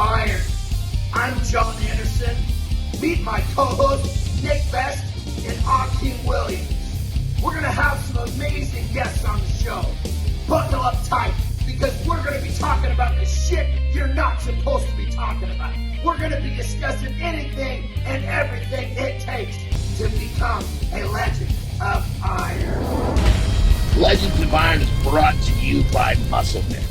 Iron. I'm Jon Andersen. Meet my co-hosts, Nick Best and Akim Williams. We're going to have some amazing guests on the show. Buckle up tight, because we're going to be talking about the shit you're not supposed to be talking about. We're going to be discussing anything and everything it takes to become a Legend of Iron. Legends of Iron is brought to you by MuscleMeds.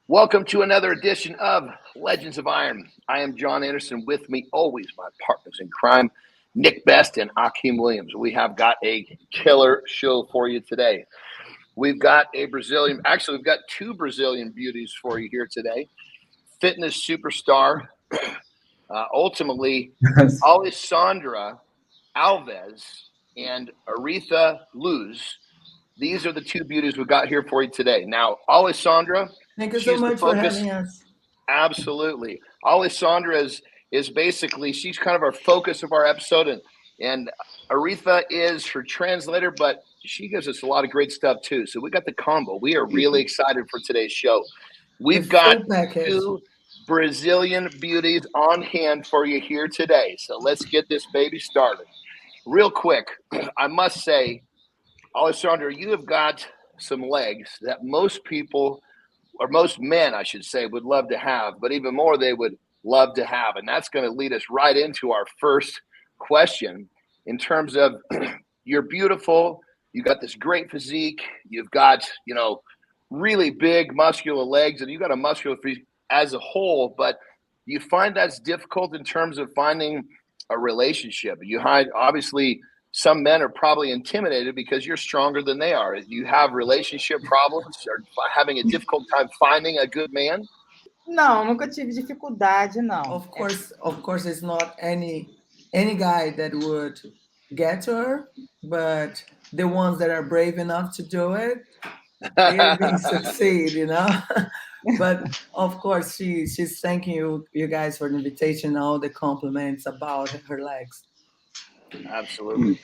Welcome to another edition of Legends of Iron. I am Jon Andersen. With me always my partners in crime, Nick Best and Akim Williams. We have got a killer show for you today. We've got we've got two Brazilian beauties for you here today. Fitness superstar, ultimately, ALESSANDRA ALVES and ARETHA LUZ. These are the two beauties we've got here for you today. Now, ALESSANDRA, thank you so much for having us. Absolutely. ALESSANDRA is basically, she's kind of our focus of our episode, and ARETHA is her translator, but she gives us a lot of great stuff too. So we got the combo. We are really excited for today's show. We've got two Brazilian beauties on hand for you here today. So let's get this baby started. Real quick, I must say, ALESSANDRA, you have got some legs that most people, or most men, I should say, would love to have, but even more they would love to have. And that's going to lead us right into our first question in terms of you're beautiful, you got this great physique, you've got, really big muscular legs, and you've got a muscular physique as a whole, but you find that's difficult in terms of finding a relationship. Obviously, some men are probably intimidated because you're stronger than they are. You have relationship problems or having a difficult time finding a good man? Não, nunca tive dificuldade, não. Of course, it's not any guy that would get to her, but the ones that are brave enough to do it, they are going to succeed, But of course, she's thanking you guys for the invitation, all the compliments about her legs. Absolutely.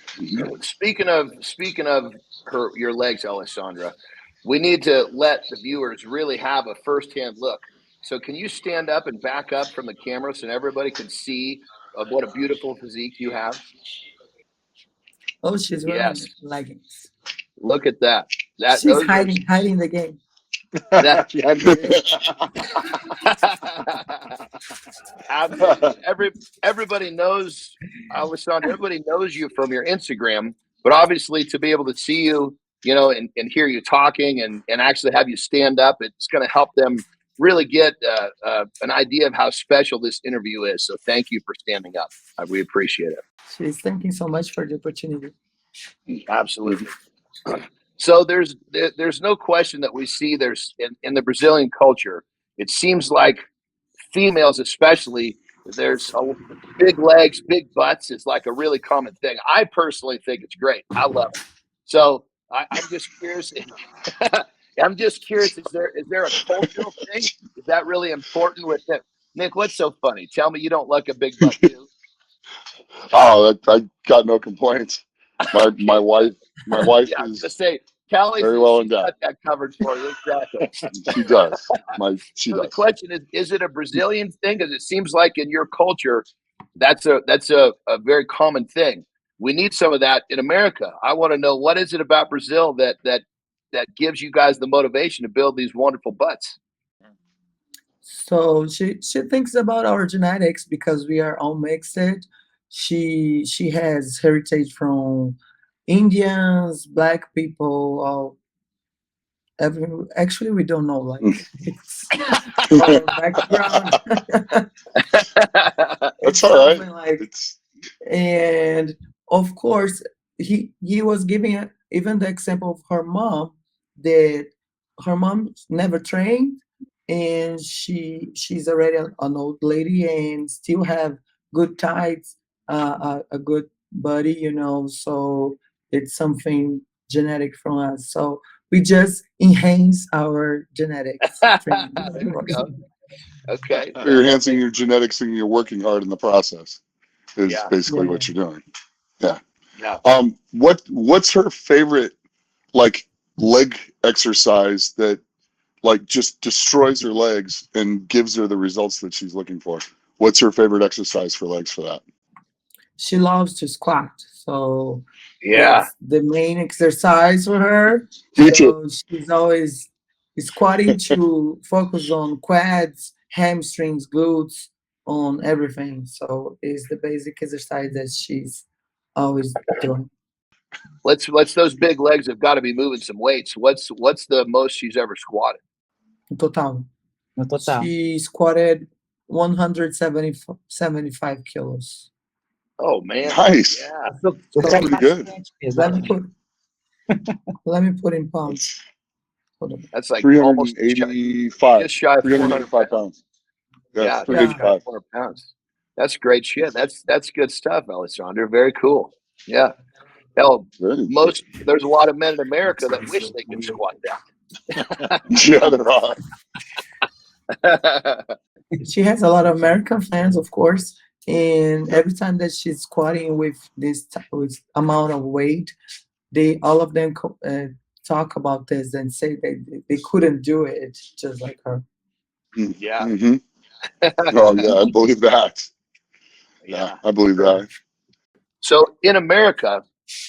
Speaking of your legs, ALESSANDRA, we need to let the viewers really have a firsthand look. So can you stand up and back up from the camera so everybody can see what a beautiful physique you have? Oh, she's wearing leggings. Look at that. She's hiding the game. Everybody knows, ALESSANDRA, everybody knows you from your Instagram, but obviously to be able to see you, and hear you talking and actually have you stand up, it's going to help them really get an idea of how special this interview is. So thank you for standing up. We appreciate it. She's thanking so much for the opportunity. Absolutely. So there's no question that we see in the Brazilian culture, it seems like females especially, there's big legs, big butts is like a really common thing. I personally think it's great. I love it. So I'm just curious. I'm just curious, is there a cultural thing? Is that really important with it? Nick, what's so funny? Tell me you don't like a big butt too. Oh, I got no complaints. My wife is to say, Callie, very well got that covered for you. Exactly. She does. She does. The question is it a Brazilian thing? Because it seems like in your culture, that's a very common thing. We need some of that in America. I want to know, what is it about Brazil that gives you guys the motivation to build these wonderful butts? So she thinks about our genetics because we are all mixed. She has heritage from Indians, Black people, actually we don't know, like it's our background. That's all right. Like, and of course, he was giving even the example of her mom, that her mom never trained, and she's already an old lady and still have good tights, a good body, so it's something genetic from us. So we just enhance our genetics. There you go. Okay. You're enhancing your genetics and you're working hard in the process. Is Yeah. basically Yeah. what you're doing. Yeah. Yeah. What's her favorite like leg exercise that like just destroys her legs and gives her the results that she's looking for? What's her favorite exercise for legs for that? She loves to squat, so Yeah. it's the main exercise for her. Me too. So she's always squatting to focus on quads, hamstrings, glutes, on everything. So it's the basic exercise that she's always doing. Let's those big legs have got to be moving some weights. What's the most she's ever squatted? In total, No total. she squatted 175 kilos. Oh man. Nice. Yeah. Eu That's pego pretty good. bastante peso. Let me put in pounds. That's Hold on. That's like almost 385. just shy of 385 pounds. Yeah, Yeah, 385. 400 pounds. That's great shit. That's good stuff, Alessandra. Very cool. Yeah. Hell, Very there's a lot of men in America that wish they could squat Yeah, there are. that. She has a lot of American fans, of course, and every time that she's squatting with with amount of weight, all of them talk about this and say they couldn't do it just like her. Yeah. Mm-hmm. Oh yeah, I believe that. Yeah. I believe that. So in America,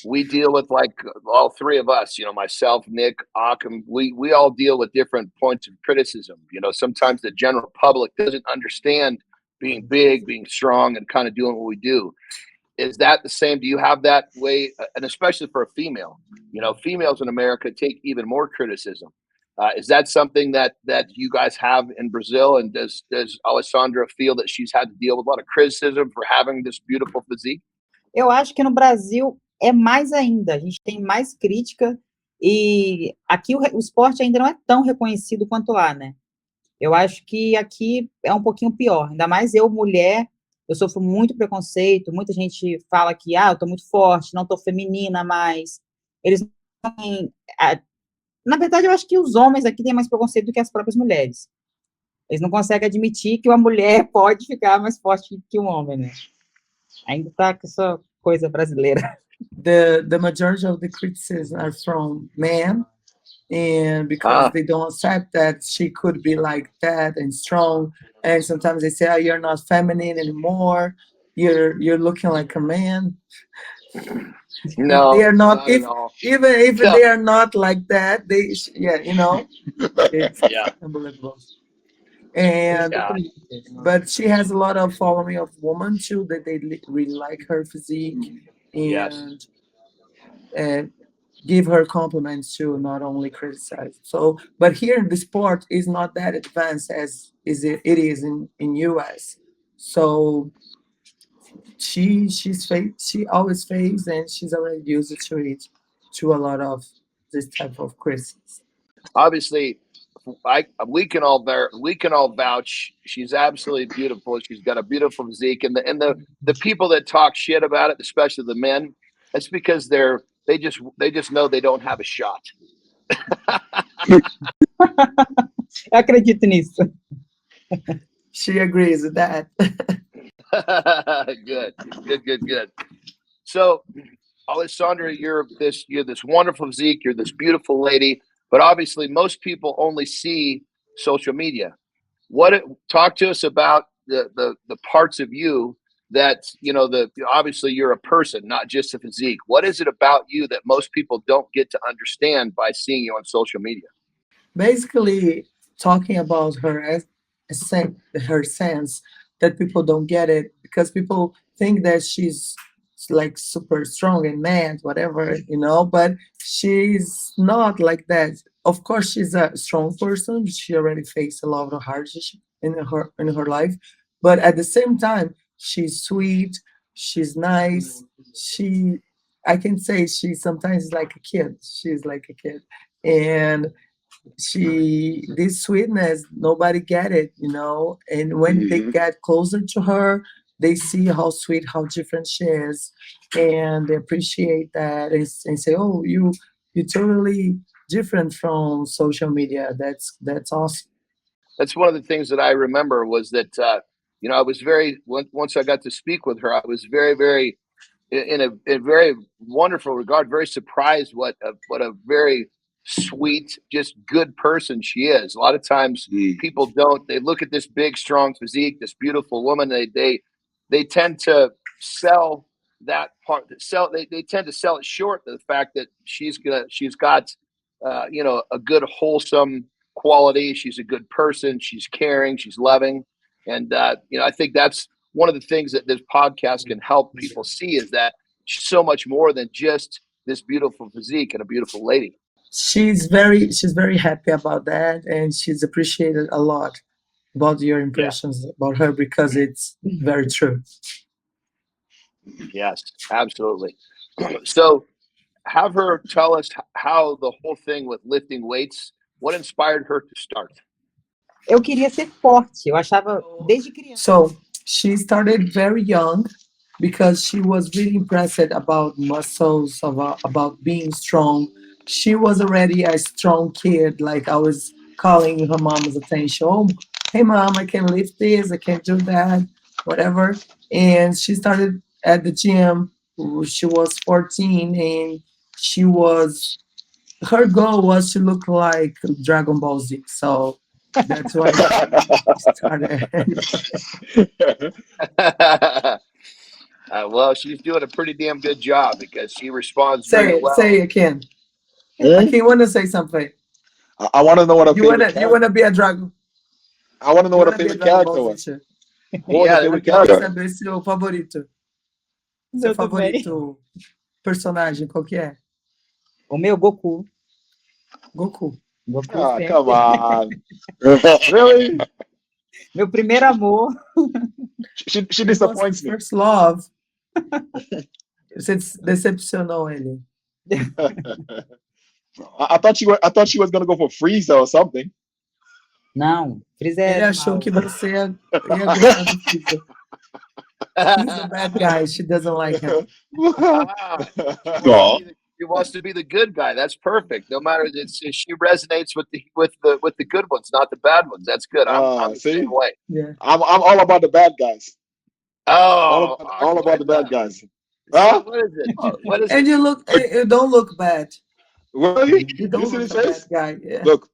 we deal with like all three of us, myself, Nick, Akim, we all deal with different points of criticism. Sometimes the general public doesn't understand being big, being strong, and kind of doing what we do. Is that the same? Do you have that way? And especially for a female, females in America take even more criticism. Is that something that you guys have in Brazil? And does Alessandra feel that she's had to deal with a lot of criticism for having this beautiful physique? Eu acho que no Brasil é mais ainda, a gente tem mais crítica e aqui o esporte ainda não é tão reconhecido quanto lá, né? Eu acho que aqui é um pouquinho pior, ainda mais eu, mulher, eu sofro muito preconceito, muita gente fala que, eu tô muito forte, não tô feminina mais. Eles não têm, na verdade, eu acho que os homens aqui têm mais preconceito do que as próprias mulheres. Eles não conseguem admitir que uma mulher pode ficar mais forte que um homem, né? Ainda tá com essa coisa brasileira. The majority of the criticism are from men, and because they don't accept that she could be like that and strong, and sometimes they say, "Oh, you're not feminine anymore. You're looking like a man." No, they are not. at all. Even if No. they are not like that, it's Yeah. unbelievable. And Yeah. but she has a lot of following of women too that they really like her physique and give her compliments too, not only criticize. So, but here the sport is not that advanced as it is in US. So she always face and she's already used to it, to a lot of this type of criticism. Obviously, we can all vouch. She's absolutely beautiful. She's got a beautiful physique, and the people that talk shit about it, especially the men, that's because they just know they don't have a shot. Eu acredito nisso. She agrees with that. Good. So, Alessandra, you're this wonderful physique. You're this beautiful lady, but obviously, most people only see social media. Talk to us about the parts of you that obviously you're a person, not just a physique. What is it about you that most people don't get to understand by seeing you on social media? Basically, talking about her as her sense that people don't get it because people think that she's like super strong and mad, whatever, but she's not like that. Of course, she's a strong person. She already faced a lot of hardships in her life, but at the same time, she's sweet. She's nice. I can say she sometimes is like a kid. She's like a kid, and this sweetness, nobody get it, and when they get closer to her, they see how sweet, how different she is, and they appreciate that and say, oh, you totally different from social media. That's awesome. That's one of the things that I remember was that I was once I got to speak with her, I was very in a very wonderful regard, very surprised what a very sweet, just good person she is. A lot of times people don't. They look at this big, strong physique, this beautiful woman. They tend to sell that part. They tend to sell it short. The fact that she's got a good, wholesome quality. She's a good person. She's caring. She's loving, and I think that's one of the things that this podcast can help people see is that she's so much more than just this beautiful physique and a beautiful lady. She's very happy about that, and she's appreciated a lot about your impressions about her because it's very true. Yes, absolutely. So have her tell us how the whole thing with lifting weights, what inspired her to start? Eu queria ser forte, eu achava desde criança. So she started very young because she was really impressed about muscles, about being strong. She was already a strong kid, like I was calling her mom's attention. Oh, hey mom, I can lift this, I can do that, whatever. And she started at the gym. She was 14 and her goal was to look like Dragon Ball Z. So that's why she started. Well, she's doing a pretty damn good job because she responds very well. Say it again. Akim, want to say something? I want to know what you want to be a dragon. I want to know what a favorite character was. Saber seu favorito. Seu favorito personagem, qual que é? O meu, Goku. Goku. Oh, come on. Really? Meu primeiro amor. She disappoints me. First love. Você decepcionou ele. I thought she was gonna go for Frieza or something. Não, Frieza Ele achou que você ia gostar do Frieza. He's a bad guy. She doesn't like him. He wants to be the good guy. That's perfect. No matter she resonates with the good ones, not the bad ones. That's good. I'm the same way. Yeah. I'm all about the bad guys. Oh, all about the bad guys. Huh? What is it? What is and it? You don't look bad. Really? You don't see look his face? Bad guy. Yeah. Look.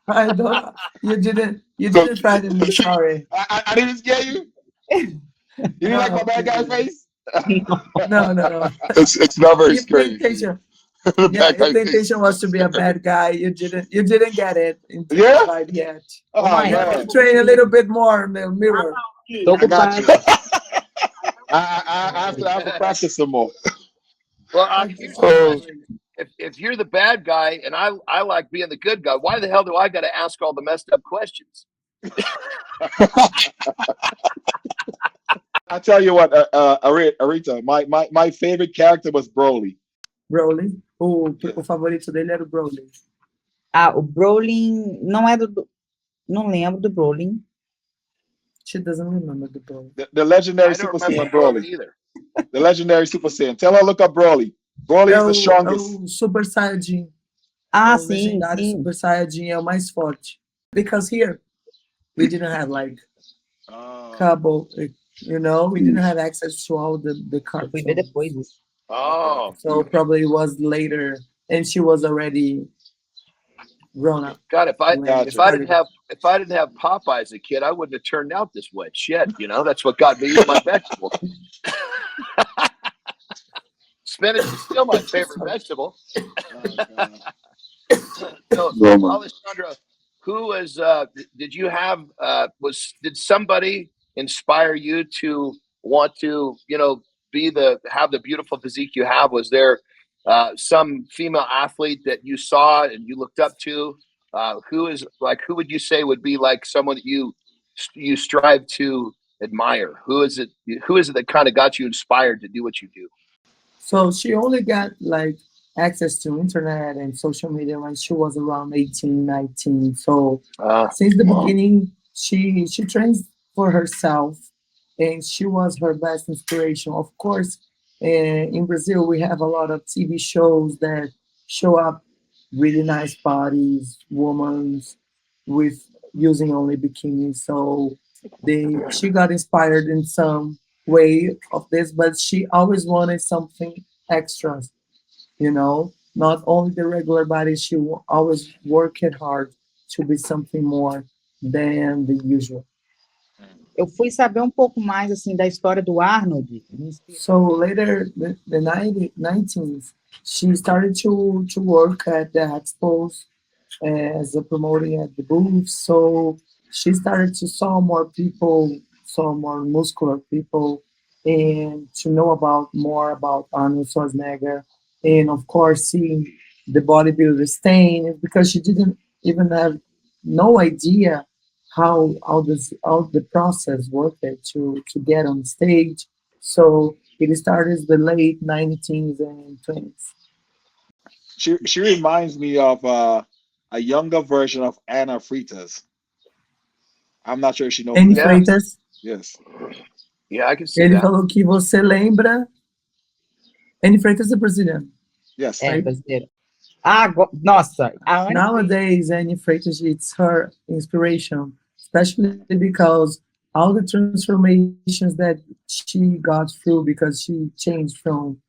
I don't. You didn't try to be sorry. I didn't scare you. You didn't like my bad guy face? No. It's not very scary. The intention was to be a bad guy. You didn't get it into the vibe yet. Oh, you have to train a little bit more in the mirror. I got you. I have to practice some more. Well, if you're the bad guy and I like being the good guy, why the hell do I got to ask all the messed up questions? I'll tell you what, Aretha, my favorite character was Broly. Broly? O favorito dele era o Broly. O Brolin não é do... Não lembro do Brolin. She doesn't remember the Broly. The legendary Super Saiyan Broly. Either. The legendary Super Saiyan. Tell her to look up Broly. Broly is the strongest. O Super Saiyajin. Sim. Super Saiyajin é o mais forte. Because here, we didn't have like cable, we didn't have access to all the cartoons. Oh. So probably it was later, and she was already grown up. God, if I didn't have Popeye as a kid, I wouldn't have turned out this way. Shit, that's what got me eating my vegetables. Spinach is still my favorite vegetable. So, Alessandra, who was? Did you have? Did somebody inspire you to want to, have the beautiful physique you have? Was there some female athlete that you saw and you looked up to? Who would you say would be like someone that you strive to admire? Who is it that kind of got you inspired to do what you do? So she only got like access to internet and social media when she was around 18, 19. So since the beginning, she trains for herself, and she was her best inspiration. Of course, in Brazil, we have a lot of TV shows that show up really nice bodies, women with using only bikinis. So she got inspired in some way of this, but she always wanted something extra, not only the regular body. She always worked hard to be something more than the usual. Eu fui saber um pouco mais assim da história do Arnold. So later, the 19s, she started to work at the expos as a promoting at the booths. So she started to saw more people, saw more muscular people, and to know more about Arnold Schwarzenegger, and of course seeing the bodybuilder stain, because she didn't even have no idea how all the process worked to get on stage. So it started the late 19s and 20s. She reminds me of a younger version of Anna Freitas. I'm not sure if she knows. Annie Yeah. Freitas, Yes. Yeah, I can see ele that. falou que você lembra. Annie Freitas é brasileira. Yes. É, brasileira. Ah, nossa, a Anne Nowadays, Annie Freitas, it's her inspiration, especially because all the transformations that she got through, because she changed from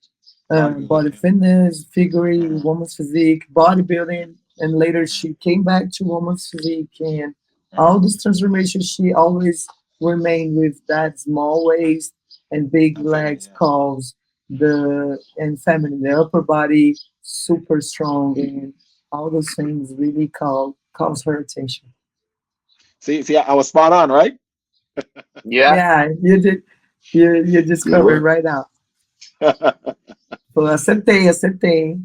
body fitness, figuring, woman's physique, bodybuilding, and later she came back to woman's physique, and all this transformation, she always remained with that small waist and big legs, calves, and feminine, the upper body super strong, and all those things really calls her attention. See, I was spot on, right? Yeah. Yeah, you did. You discovered right now. Pô, acertei.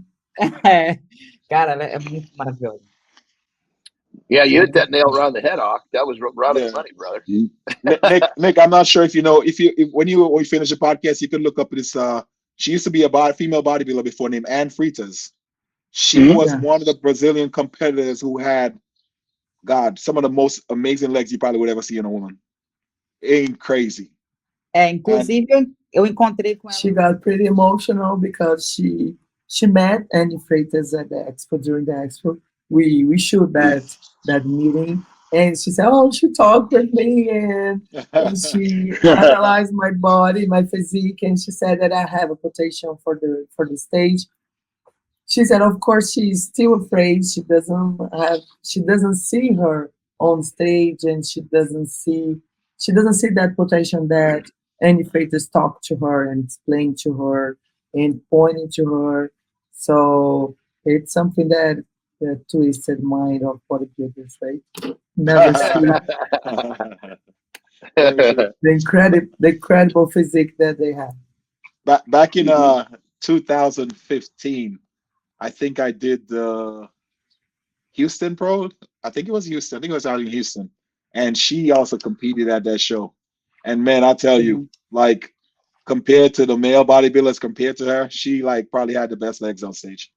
Cara, ela é muito maravilhosa. Yeah, you hit that nail right on the head, Hawk. That was right on the money, brother. Nick, I'm not sure if you know, when you finish the podcast, you can look up this. She used to be a female bodybuilder before, named Anne Freitas. She was one of the Brazilian competitors who had, God, some of the most amazing legs you probably would ever see in a woman. Ain't crazy. Inclusive, eu encontrei com ela. She got pretty emotional because she met Annie Freitas at the expo. During the expo, we shoot that meeting, and she said, "Oh, she talked with me, and she analyzed my body, my physique, and she said that I have a potential for the stage." She said, of course, she's still afraid. She doesn't see her on stage, and she doesn't see that potential that Annie Freitas talked to her and explained to her and pointing to her. So it's something that the twisted mind of bodybuilders, right? Never see the incredible physique that they have. Back in 2015, I think I did the Houston Pro. I think it was Houston. I think it was out in Houston. And she also competed at that show. And man, I tell you, like, compared to the male bodybuilders, compared to her, she like probably had the best legs on stage.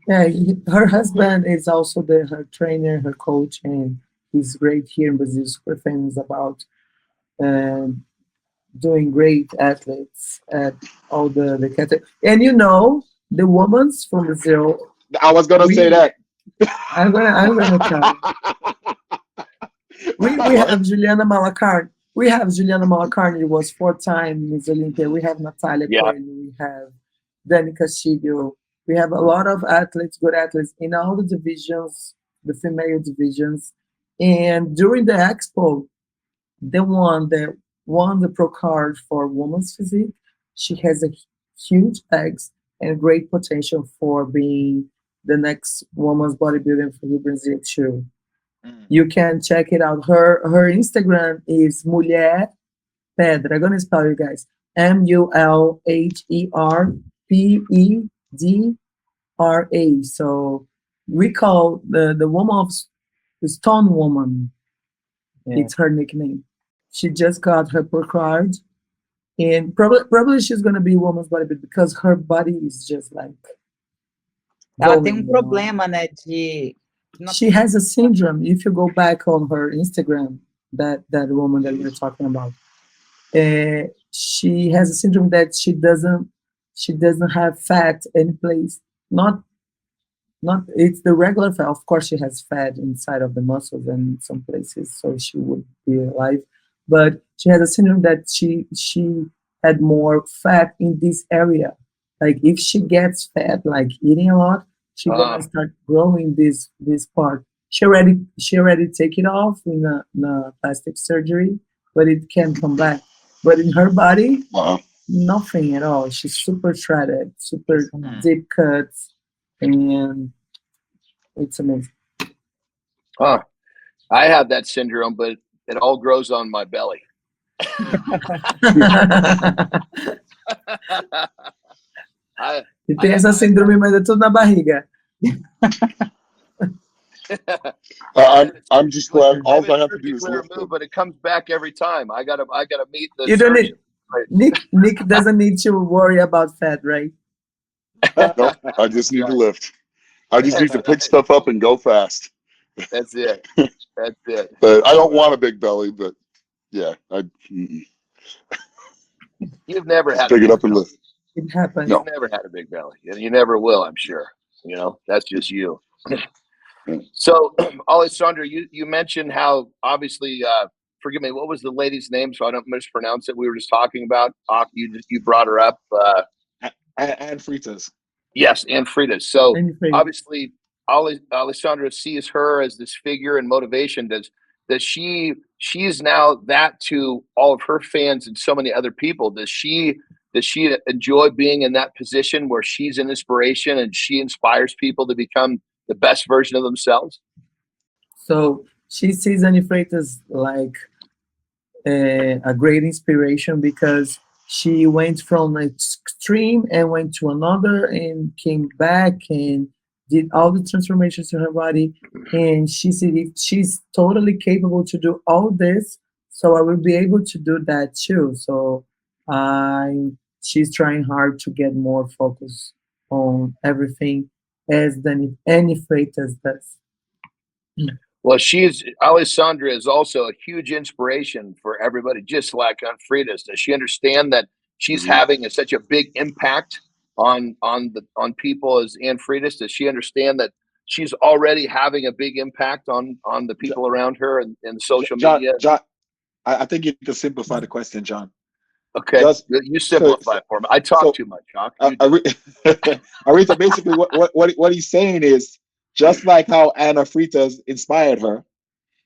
Yeah, her husband is also her trainer, her coach, and he's great here in Brazil, super famous about doing great athletes at all the categories. And the women's from Brazil. I was gonna say that. I'm gonna tell you. We have Juliana Malacarne. Who was 4-time Miss Olympia. We have Natalia Coelho. We have Dani Castillo. We have a lot of athletes, good athletes in all the divisions, the female divisions. And during the expo, the one that won the pro card for women's physique, she has a huge legs and great potential for being the next woman's bodybuilding for Brazil too. You can check it out. Her Instagram is Mulher Pedra. I'm gonna spell you guys. MULHERPEDRA. So we call the woman of the Stone Woman. Yeah. It's her nickname. She just got her pro card, and probably she's gonna be woman's bodybuilder because her body is just like. Ela tem problema, né? She has a syndrome. If you go back on her Instagram, that woman that we're talking about, she has a syndrome that she doesn't she doesn't have fat any place. Not it's the regular fat. Of course, she has fat inside of the muscles and some places, so she would be alive. But she has a syndrome that she had more fat in this area. Like if she gets fat, like eating a lot, she gonna start growing this part. She already take it off in a plastic surgery, but it can come back. But in her body, Wow. nothing at all. She's super shredded, super deep cuts, and it's amazing. I have that syndrome, but it all grows on my belly. E tem essa síndrome, mas é tudo na barriga. I'm just glad all I have to do is lift remove, but it comes back every time. I gotta meet the You don't surgeon. need Nick doesn't need to worry about fat, right? Nope, I just need to lift. I just need to pick stuff up and go fast. That's it. That's it. But I don't want a big belly, but yeah, You've never had pick it up and lift. It happens. You've never had a big belly, and you never will, I'm sure. You know, that's just you. So, Alessandra, you mentioned how obviously, forgive me, what was the lady's name so I don't mispronounce it? We were just talking about. You brought her up. And Fritas. Yes, and Frida. So And Frida. obviously, Alessandra sees her as this figure and motivation. Does she's now that to all of her fans and so many other people? Does she enjoy being in that position where she's an inspiration and she inspires people to become the best version of themselves? So she sees Annie Freitas like a great inspiration because she went from an extreme and went to another and came back and did all the transformations to her body. And she said, if she's totally capable to do all this, so I will be able to do that too. So she's trying hard to get more focus on everything as Annie Freitas does. Well, Alessandra is also a huge inspiration for everybody, just like on Frida's. Does she understand that she's having such a big impact on people as Ann Fridas? Does she understand that she's already having a big impact on the people around her and social media? John, I think you need to simplify the question, John. Okay, you simplify it for me. I talk too much, Hawk. Aretha, basically what he's saying is, just like how Anna Fritas inspired her,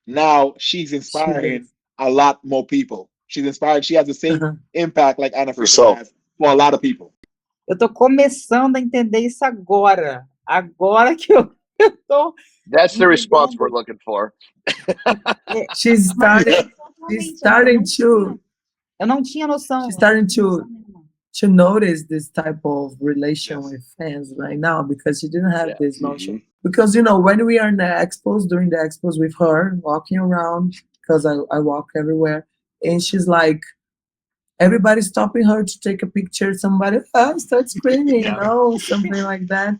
now she's inspiring a lot more people. She has the same impact like Anna Fritas has for a lot of people. Eu tô começando a entender isso agora. Agora que eu tô. That's the response we're looking for. She's starting to. Eu não tinha noção. She's starting to notice this type of relation with fans right now because she didn't have this notion. Because, you know, when we are in the expos, during the expos with her, walking around, because I walk everywhere, and she's like, everybody's stopping her to take a picture. Somebody starts screaming, you know, something like that.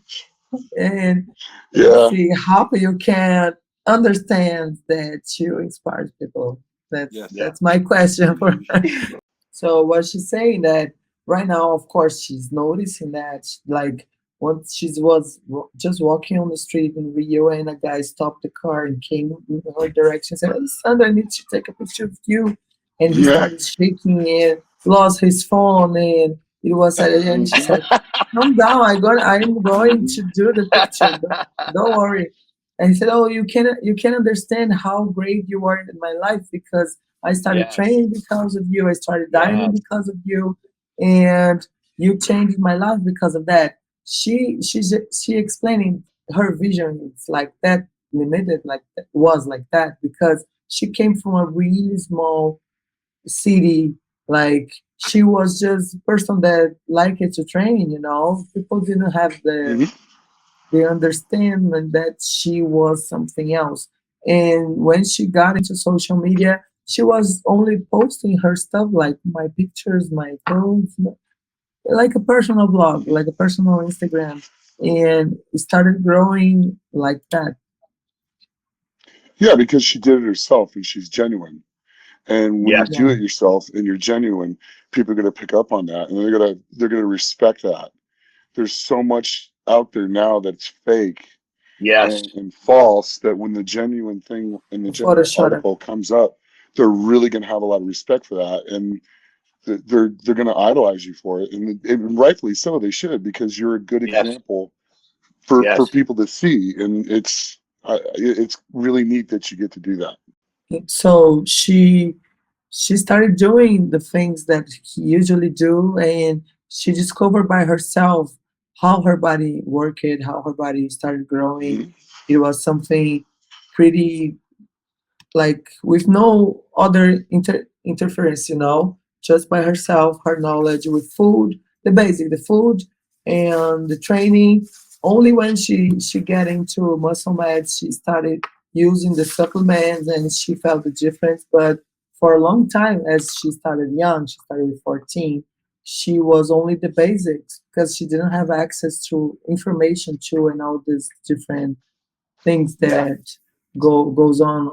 And see how you can understand that you inspire people. That's my question for her. So what she's saying that right now, of course, she's noticing that, like, once she was just walking on the street in Rio and a guy stopped the car and came in her direction and said, Alessandra, I need to take a picture of you. And he started shaking and lost his phone and it was and she said, calm down, I'm going to do the picture. Don't worry. And he said, oh, you can understand how great you are in my life because I started training because of you. I started dieting because of you. And you changed my life because of that. She explaining her vision. It's like that limited, like that was like that because she came from a really small city. Like she was just a person that liked to train. You know, people didn't have the understanding that she was something else. And when she got into social media, she was only posting her stuff, like my pictures, my clothes, like a personal blog, like a personal Instagram, and it started growing like that. Yeah, because she did it herself and she's genuine. And when you do it yourself and you're genuine, people are going to pick up on that, and they're going to respect that. There's so much out there now that's fake Yes. and false, that when the genuine thing and the genuine article comes up, they're really going to have a lot of respect for that, and they're going to idolize you for it, and rightfully so. They should, because you're a good example for people to see, and it's really neat that you get to do that. So she started doing the things that he usually do, and she discovered by herself how her body worked, how her body started growing. Mm-hmm. It was something pretty, like, with no other interference, you know, just by herself, her knowledge with food, the basic, the food and the training. Only when she get into MuscleMeds, she started using the supplements and she felt the difference. But for a long time, as she started young, she started with 14, she was only the basics because she didn't have access to information too, and all these different things that goes on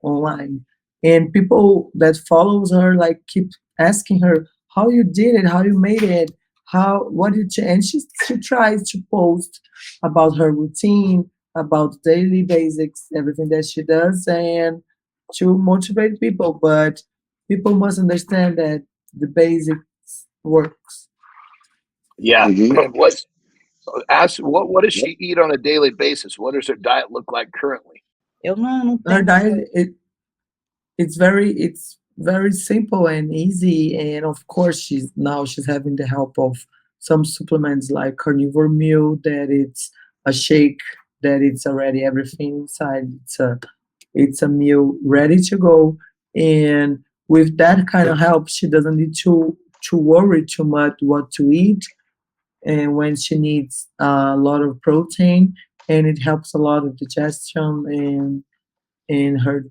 online. And people that follows her like keep asking her how you did it, how you made it, how, what did you, and she tries to post about her routine, about daily basics, everything that she does, and to motivate people. But people must understand that the basics works. Yeah. Mm-hmm. What does she eat on a daily basis? What does her diet look like currently? Eu não Her tenho. diet, it's very simple and easy, and of course she's having the help of some supplements like carnivore meal, that it's a shake, that it's already everything inside. It's a meal ready to go, and with that kind of help, she doesn't need to worry too much what to eat, and when she needs a lot of protein, and it helps a lot of digestion and in her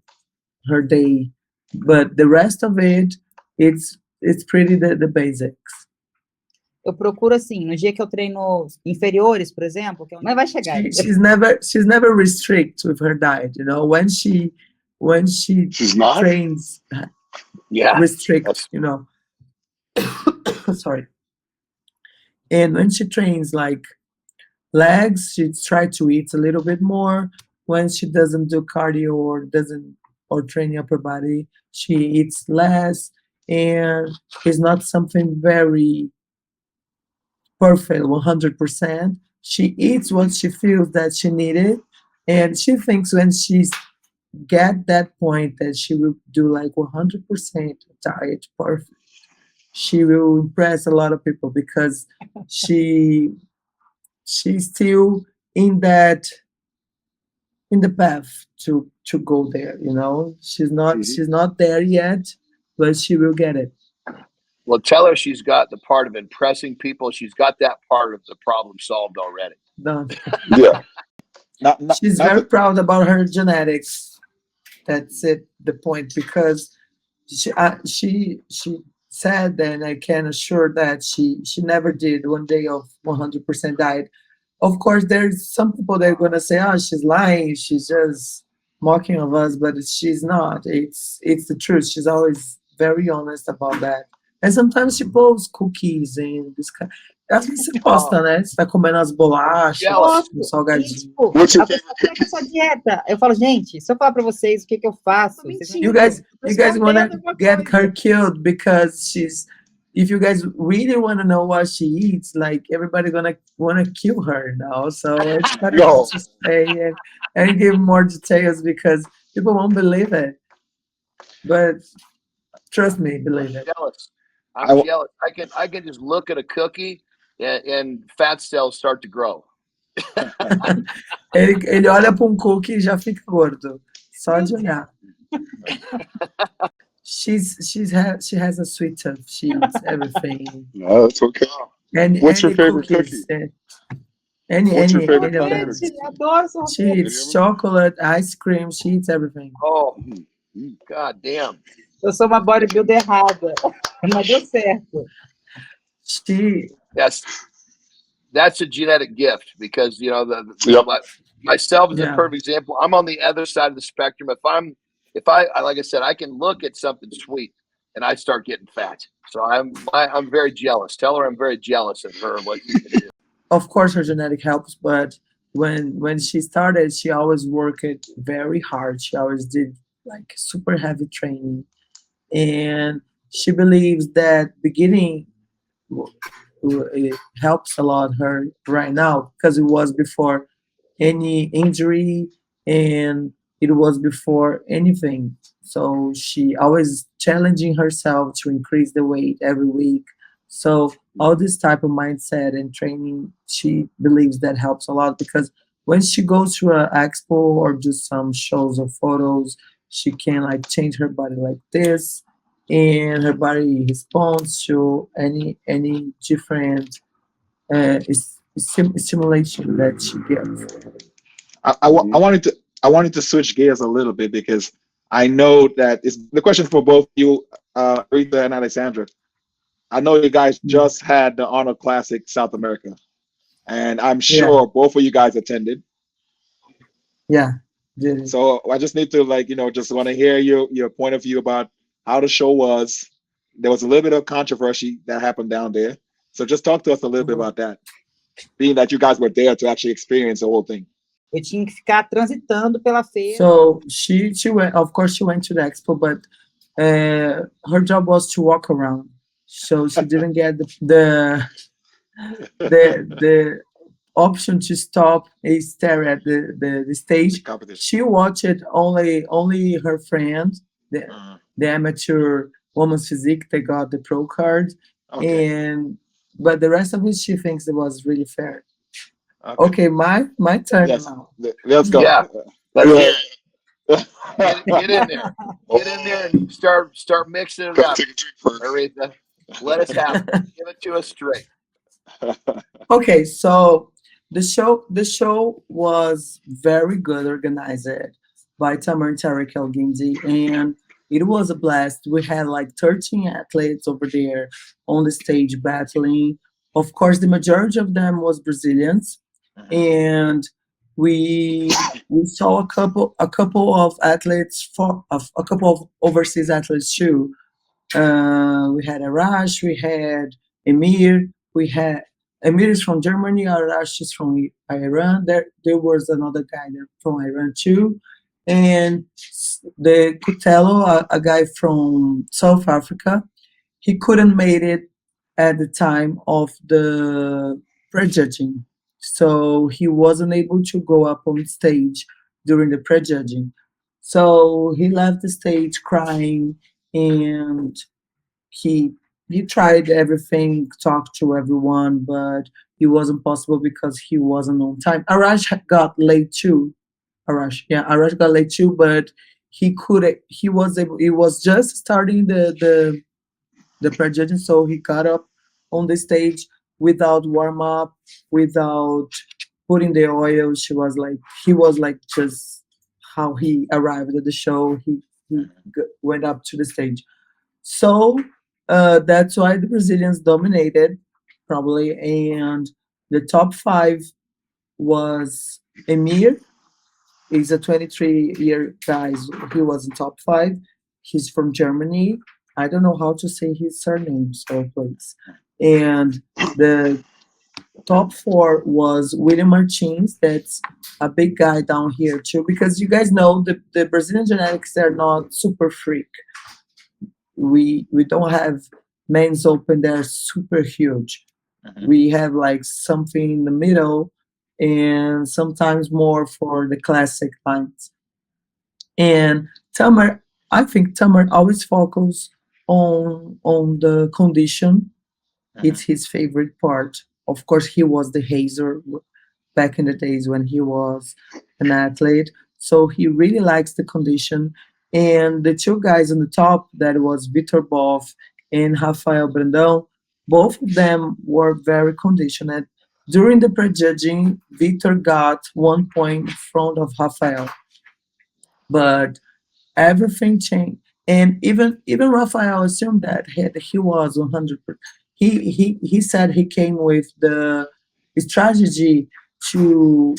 day. But the rest of it, it's pretty the basics. Eu procuro assim, no dia que eu treino inferiores, por exemplo, que mas vai chegar. She's never restrict with her diet, you know. When she She's not trains, restrict, you know. Sorry. And when she trains like legs, she try to eat a little bit more. When she doesn't do cardio or training upper body, she eats less, and it's not something very perfect 100%. She eats what she feels that she needed, and she thinks when she's get that point that she will do like 100% diet perfect, she will impress a lot of people, because she's still in the path to go there, you know. She's not there yet, but she will get it. Well, tell her she's got the part of impressing people. She's got that part of the problem solved already. Done. Yeah. She's very proud about her genetics. That's it, the point, because she said, and I can assure that she never did one day of 100% diet. Of course, there's some people that are going to say, oh, she's lying, she's just mocking of us, but she's not. It's the truth. She's always very honest about that. And sometimes she posts cookies and this kind. Às vezes você posta, né? Você tá comendo as bolachas, os salgadinhos. Tipo, a pessoa pega essa dieta. Eu falo, gente, se eu falar pra vocês o que eu faço... You guys wanna get her killed because if you guys really want to know what she eats, like, everybody gonna want to kill her now. So it's better to say and give more details, because people won't believe it. But trust me, believe it. I'm jealous. I can just look at a cookie and fat cells start to grow. ele olha para cookie e já fica gordo, só de olhar. She has a sweet tooth. She eats everything. No, that's okay. What's your favorite cookie? What's your favorite cookie? She eats chocolate, ice cream. She eats everything. Oh, god damn. Eu sou uma bodybuilder errada, mas deu certo. That's a genetic gift, because, you know, myself is a perfect example. I'm on the other side of the spectrum. If I like I said, I can look at something sweet, and I start getting fat. So I'm very jealous. Tell her I'm very jealous of her and what she can do. Of course, her genetic helps, but when she started, she always worked very hard. She always did like super heavy training, and she believes that beginning it helps a lot her right now because it was before any injury and it was before anything. So she always challenging herself to increase the weight every week. So all this type of mindset and training, she believes that helps a lot because when she goes to an expo or do some shows or photos, she can like change her body like this, and her body responds to any different stimulation that she gets. I wanted to switch gears a little bit because I know that it's the question for both you, Aretha and Alessandra. I know you guys just had the Honor Classic South America, and I'm Yeah, sure both of you guys attended. yeah, did it. So I just need to just want to hear your point of view about how the show was. There was a little bit of controversy that happened down there. So just talk to us a little bit Mhm. about that, being that you guys were there to actually experience the whole thing. Eu tinha que ficar transitando pela feira. So she went. Of course, she went to the expo, but her job was to walk around. So she didn't get the option to stop and stare at the stage. Competition. She watched only her friend, the the amateur woman's physique. They got the pro card, Okay. and but the rest of it, she thinks it was really fair. Okay. Okay, my turn Yes. now. Let's go. Yeah, let's Yeah. hear it. Get in there. Get in there and start mixing it Gotta up, take a drink first. Aretha. Let us have it. Give it to us straight. Okay, so the show was very good organized by Tamer and Tarek El Gindi, and it was a blast. We had like 13 athletes over there on the stage battling. Of course, the majority of them was Brazilians, and we saw a couple of athletes for of a couple of overseas athletes too. We had Arash, we had Emir, we had Emir is from Germany, Arash is from Iran. There was another guy there from Iran too, and the Kutelo, a guy from South Africa, he couldn't made it at the time of the prejudging, so he wasn't able to go up on stage during the prejudging. So he left the stage crying, and he he tried everything, talked to everyone, but it wasn't possible because he wasn't on time. Arash got late too. Arash got late too, but he could he was able. He was just starting the prejudging, so he got up on the stage without warm up, without putting the oil. He was like just how he arrived at the show. He went up to the stage. So that's why the Brazilians dominated, probably. And the top five was Emir. He's a 23-year guy. He was in top five. He's from Germany. I don't know how to say his surname, so please. And the top four was William Martins. That's a big guy down here too, because you guys know the Brazilian genetics, they're not super freak. We don't have men's open, they're super huge. We have like something in the middle and sometimes more for the classic lines. And Tamer, I think Tamer always focus on the condition. It's his favorite part. Of course, he was the hazer back in the days when he was an athlete. So he really likes the condition. And the two guys on the top, that was Vitor Boff and Rafael Brandão, both of them were very conditioned. During the prejudging, Vitor got 1 point in front of Rafael, but everything changed. And even Rafael assumed that he was 100%. He said he came with the strategy to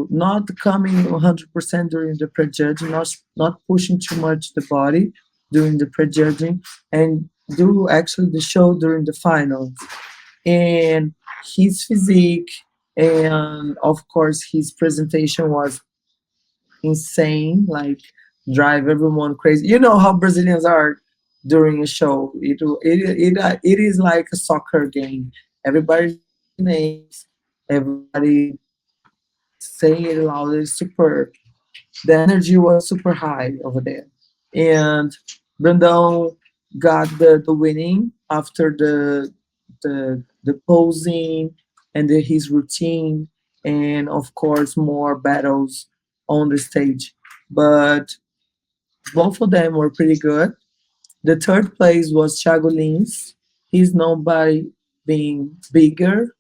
not coming 100% during the prejudging, not pushing too much the body, during the prejudging and do actually the show during the finals. And his physique and of course his presentation was insane, like drive everyone crazy. You know how Brazilians are during a show. It is like a soccer game. Everybody shouting names, everybody saying it loud. It's super. The energy was super high over there, and Brandon got the winning after the posing and his routine, and of course more battles on the stage. But both of them were pretty good. The third place was Thiago Lins. He's known by being bigger,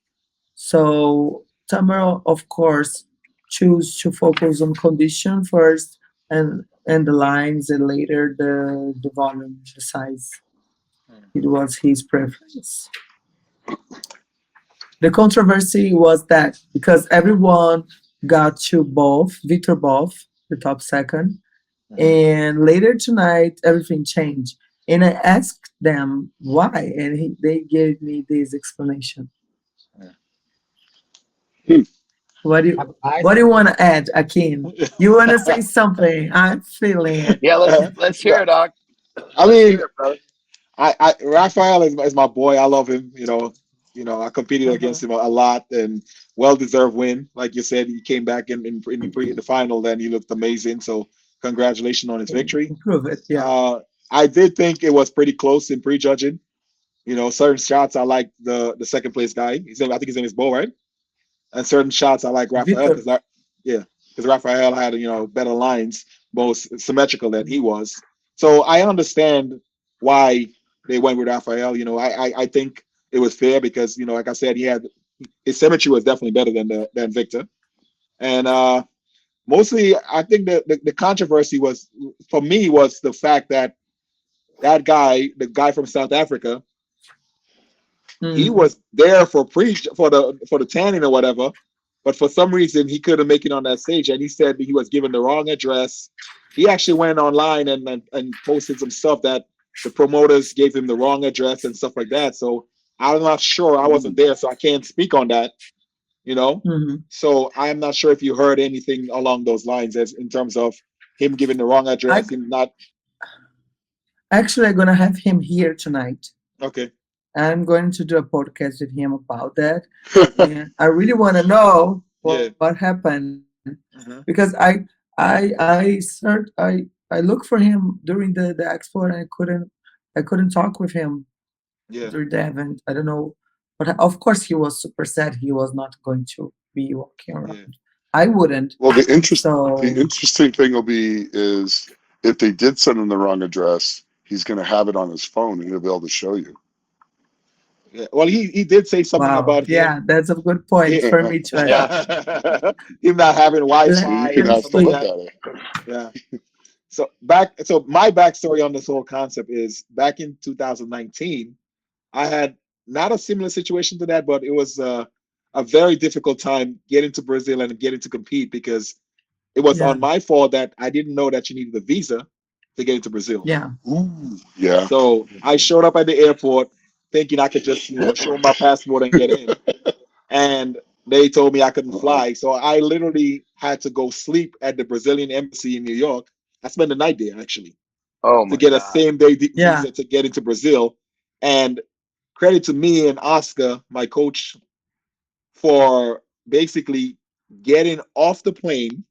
so Tamara, of course, choose to focus on condition first and the lines and later the volume, the size. It was his preference. The controversy was that because everyone got to both, Victor Both, the top second, and later tonight everything changed. And I asked them why, and they gave me this explanation. Hmm. What do you want to add, Akim? You want to say something? I'm feeling it. Yeah, let's hear it, Doc. I Let's mean, hear it, brother. Raphael is my boy. I love him. I competed Uh-huh. against him a lot, and well deserved win. Like you said, he came back in the final, then he looked amazing. So congratulations on his victory. Improve it, yeah. I did think it was pretty close in prejudging. Certain shots I like the second place guy. I think his name is Bo, right? And certain shots I like Raphael Victor, because Raphael had better lines, more symmetrical than he was. So I understand why they went with Raphael. I think it was fair because like I said, his symmetry was definitely better than Victor. And mostly I think the controversy was for me was the fact that the guy from South Africa, he mm, was there for the tanning or whatever, but for some reason he couldn't make it on that stage, and he said he was given the wrong address. He actually went online and posted some stuff that the promoters gave him the wrong address and stuff like that. So I'm not sure. I wasn't there, so I can't speak on that. You know, mhm. so I'm not sure if you heard anything along those lines as in terms of him giving the wrong I address, him not actually I'm gonna have him here tonight. okay. I'm going to do a podcast with him about that, and I really want to know Yeah. what happened Uh-huh. because I looked for him during the expo and I couldn't talk with him Yeah. during the event. I don't know, but of course he was super sad. He was not going to be walking Yeah. around. I wouldn't. Well, the So interesting thing will be is if they did send him the wrong address, he's going to have it on his phone and he'll be able to show you. Yeah. Well, he did say something wow, about yeah, him. that's a good point for me to add. Yeah. Him not having Let, So you Wi-Fi can let me and have stuff to like see. look that. at it. Yeah. So my backstory on this whole concept is back in 2019, I had not a similar situation to that, but it was a very difficult time getting to Brazil and getting to compete because it was Yeah, on my fault that I didn't know that you needed a visa to get into Brazil. yeah. Ooh, yeah. So I showed up at the airport thinking I could just, show my passport and get in. And they told me I couldn't Uh-oh. fly. So I literally had to go sleep at the Brazilian embassy in New York. I spent the night there actually Oh to my get a God. same day Yeah. visa to get into Brazil. And credit to me and Oscar, my coach, for basically getting off the plane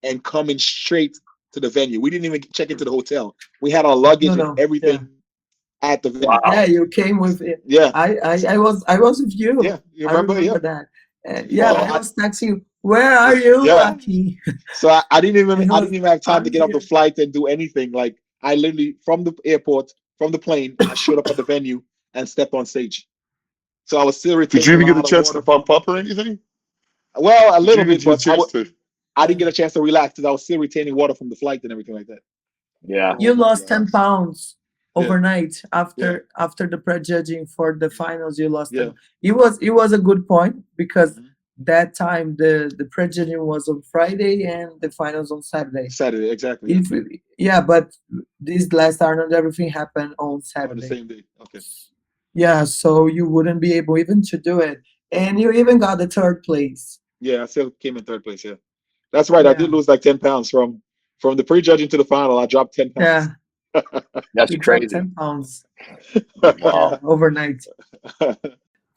and coming straight to the venue. We didn't even check into the hotel. We had our No, luggage and no. Yeah. everything at the venue. Yeah, Wow. you came with it. Yeah, I was with you. yeah. You I remember? Yeah. remember that. And yeah, So Wow. I I was texting you. Where are you, yeah. Aki? So I didn't even And he I was, didn't even have time to I'm get off the here. flight and do anything. Like I literally from the airport, from the plane, I showed up at the venue and stepped on stage. So I was still Did you retaining a even get a lot of chance to water. pump up or anything? Well, a Did you little even bit, get a but chance to? I didn't Yeah. get a chance to relax because I was still retaining water from the flight and everything like that. Yeah. Oh You my lost God. 10 pounds Yeah, overnight yeah, after the prejudging for the finals. You lost yeah. 10. It was a good point because Mhm. that time the pre-judging was on Friday and the finals on Saturday. Saturday, exactly. Yeah, but this last Arnold, everything happened on On the Saturday. same day. Okay. Yeah, so you wouldn't be able even to do it, and you even got the third place. Yeah, I still came in third place. Yeah, that's right. I Yeah, did lose like 10 pounds from the prejudging to the final. I dropped 10 pounds. yeah, That's you dropped crazy. 10 pounds. Wow. Yeah, overnight.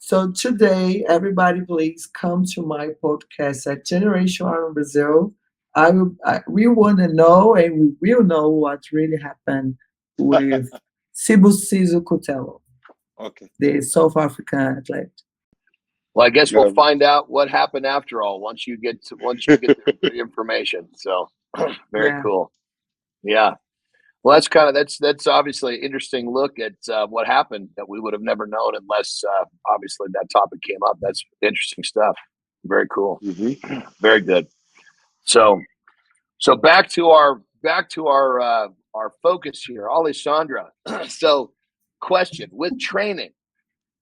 So today, everybody, please come to my podcast at Generation Arm Brazil. We want to know, and we will know what really happened with Sibusiso Kutelo, Okay. the South African athlete. Well, I guess Yeah. we'll find out what happened after all once you get the information. So very Yeah. cool. Yeah. Well, that's obviously an interesting look at what happened that we would have never known unless obviously that topic came up. That's interesting stuff. Very cool. Mm-hmm. Very good. So back to our focus here, Alessandra. So, question with training.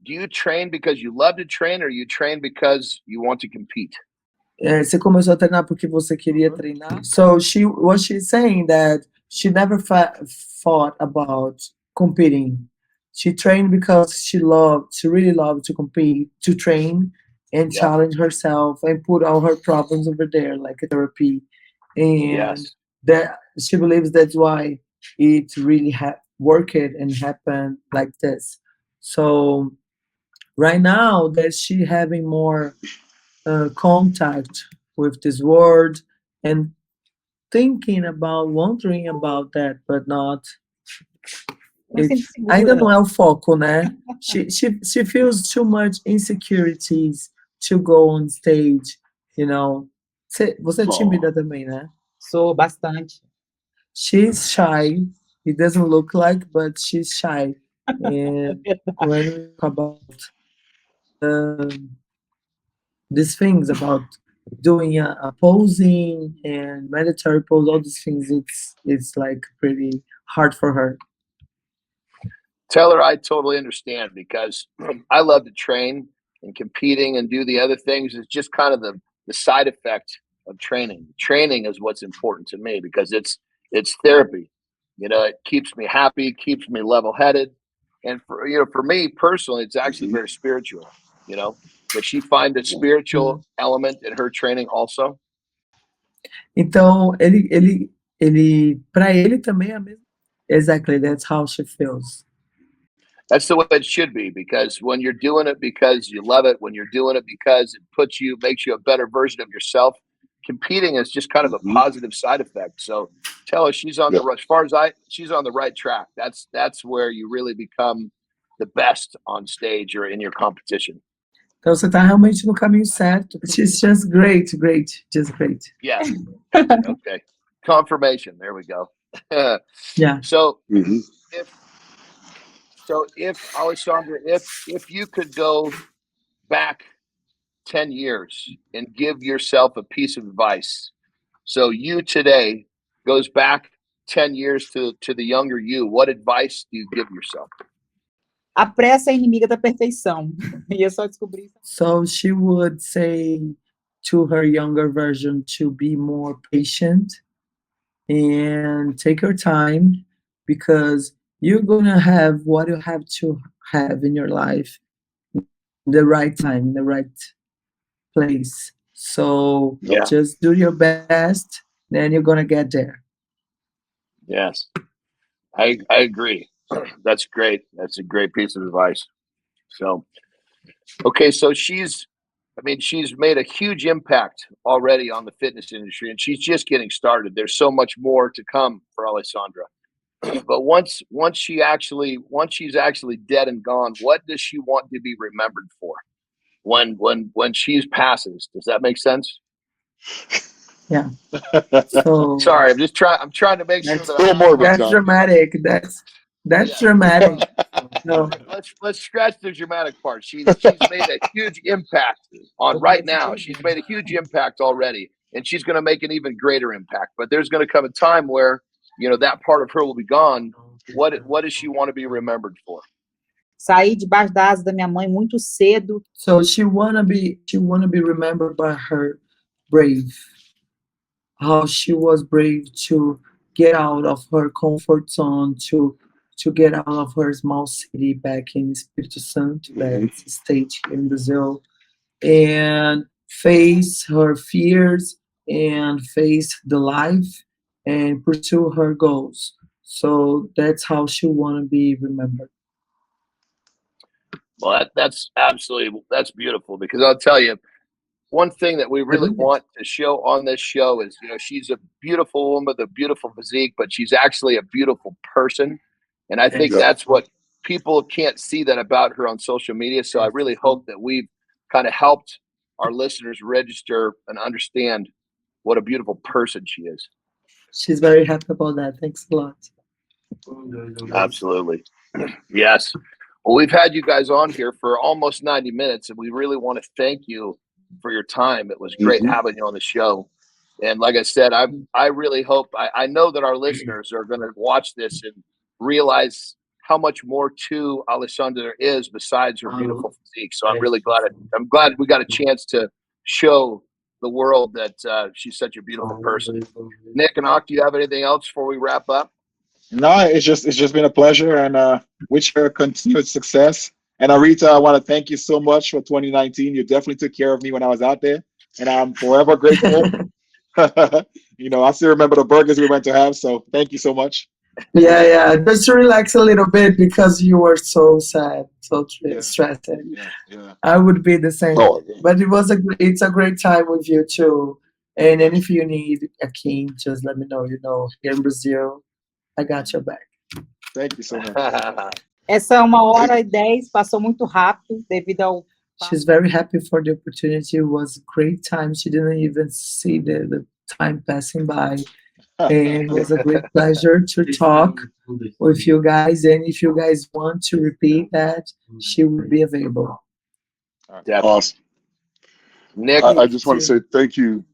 Do you train because you love to train, or you train because you want to compete? Você começou a treinar porque você queria treinar. So she's saying that she never thought about competing. She trained because she really loved to compete, to train and Yeah. challenge herself and put all her problems over there, like a therapy. And Yes. that she believes that's why it really worked and happened like this. So right now that she having more contact with this world and wondering about that, but not. Não se sente Ainda segura. não é o foco, né? She feels too much insecurities to go on stage, you know. Você é tímida também, né? Sou bastante. She's shy. It doesn't look like, but she's shy. And when we talk about these things about doing a posing and mandatory pose, all these things, it's like pretty hard for her. Tell her I totally understand, because I love to train, and competing and do the other things is just kind of the side effect of training. Training is what's important to me because it's therapy. You know, it keeps me happy, keeps me level-headed. And for me personally, it's actually very spiritual, you know. Does she find a spiritual element in her training also? Então, para ele também é a mesma. Exactly, that's how she feels. That's the way it should be, because when you're doing it because you love it, when you're doing it because it makes you a better version of yourself, competing is just kind of a positive side effect. So tell her she's on she's on the right track. That's where you really become the best on stage or in your competition. Então você está realmente no caminho certo. She's just great, just great. Yeah. Okay. Confirmation. There we go. Yeah. So if Alessandra, if you could go back 10 years and give yourself a piece of advice, so you today goes back 10 years to the younger you, what advice do you give yourself? A pressa é inimiga da perfeição. E eu só descobri isso. So she would say to her younger version to be more patient and take your time, because you're gonna have what you have to have in your life, the right time, the right place. So just do your best, then you're gonna get there. Yes, I agree. That's great. That's a great piece of advice. So, okay, so she's made a huge impact already on the fitness industry, and she's just getting started. There's so much more to come for Alessandra. But once she's actually dead and gone, what does she want to be remembered for when she passes? Does that make sense? Yeah. So sorry, I'm trying to make sure that that's dramatic. That's dramatic. No. Let's scratch the dramatic part. She's made a huge impact on right now. She's made a huge impact already, and she's going to make an even greater impact. But there's going to come a time where, you know, that part of her will be gone. What does she want to be remembered for? Saí debaixo da asa da minha mãe muito cedo. So she wanna be remembered by her brave. How she was brave to get out of her comfort zone, to get out of her small city back in Espírito Santo, that's a state here in Brazil, and face her fears and face the life and pursue her goals. So that's how she want to be remembered. Well, that's beautiful, because I'll tell you, one thing that we really want to show on this show is, she's a beautiful woman with a beautiful physique, but she's actually a beautiful person. And I think that's what people can't see that about her on social media. So I really hope that we've kind of helped our listeners register and understand what a beautiful person she is. She's very happy about that. Thanks a lot. Absolutely. Yes. Well, we've had you guys on here for almost 90 minutes, and we really want to thank you for your time. It was great having you on the show. And like I said, I really hope, I know that our listeners are going to watch this and realize how much more to ALESSANDRA is besides her beautiful physique. So I'm really glad we got a chance to show the world that she's such a beautiful person. Nick and Ak, do you have anything else before we wrap up? No, it's just been a pleasure, and wish her continued success. And ARETHA, I want to thank you so much for 2019. You definitely took care of me when I was out there, and I'm forever grateful. I still remember the burgers we went to have, so thank you so much. Yeah. Just relax a little bit because you were so sad, so stressed. Yeah. I would be the same. But it's a great time with you too. And then if you need Akim, just let me know. Here in Brazil, I got your back. Thank you so much. Essa 1h10, passou muito rápido devido ao. She's very happy for the opportunity. It was a great time. She didn't even see the time passing by. And it was a great pleasure to talk with you guys. And if you guys want to repeat that, she will be available. Awesome. Nick, I just want to say thank you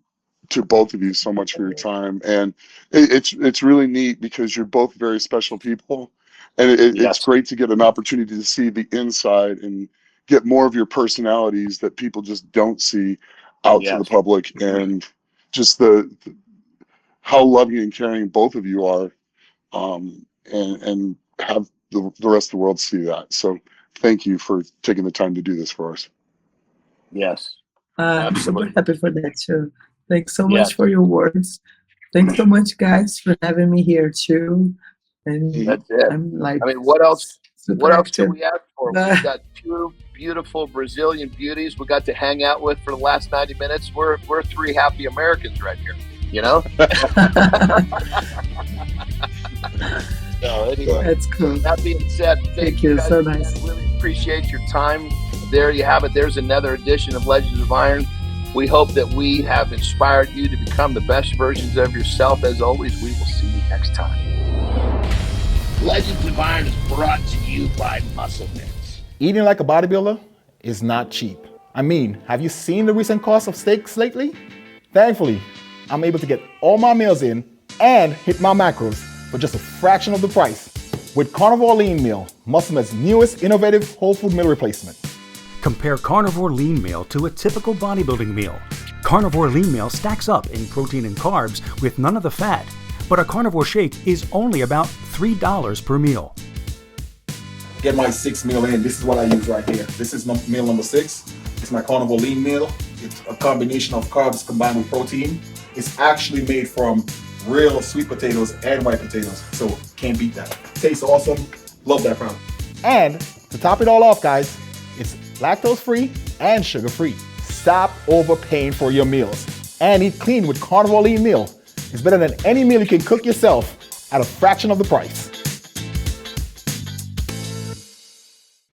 to both of you so much for your time. And it's really neat because you're both very special people. And it's great to get an opportunity to see the inside and get more of your personalities that people just don't see out to the public, and just how loving and caring both of you are, and have the rest of the world see that. So thank you for taking the time to do this for us. Yes. I'm super happy for that too. Thanks so much for your words. Thanks so much, guys, for having me here too. And that's it. I'm what else can we ask for? We've got two beautiful Brazilian beauties we got to hang out with for the last 90 minutes. We're three happy Americans right here, Anyway, that's cool. That being said, thank you guys. So nice. I really appreciate your time. There you have it. There's another edition of Legends of Iron. We hope that we have inspired you to become the best versions of yourself. As always, we will see you next time. Legends of Iron is brought to you by MuscleMeds. Eating like a bodybuilder is not cheap. I mean, have you seen the recent cost of steaks lately? Thankfully, I'm able to get all my meals in and hit my macros for just a fraction of the price with Carnivore Lean Meal, MuscleMeds' newest innovative whole food meal replacement. Compare Carnivore Lean Meal to a typical bodybuilding meal. Carnivore Lean Meal stacks up in protein and carbs with none of the fat, but a carnivore shake is only about $3 per meal. Get my 6 meal in. This is what I use right here. This is meal number 6. It's my Carnivore Lean Meal. It's a combination of carbs combined with protein. It's actually made from real sweet potatoes and white potatoes, so can't beat that. Tastes awesome. Love that product. And to top it all off, guys, it's lactose-free and sugar-free. Stop overpaying for your meals and eat clean with Carnivore Lean Meal. It's better than any meal you can cook yourself at a fraction of the price.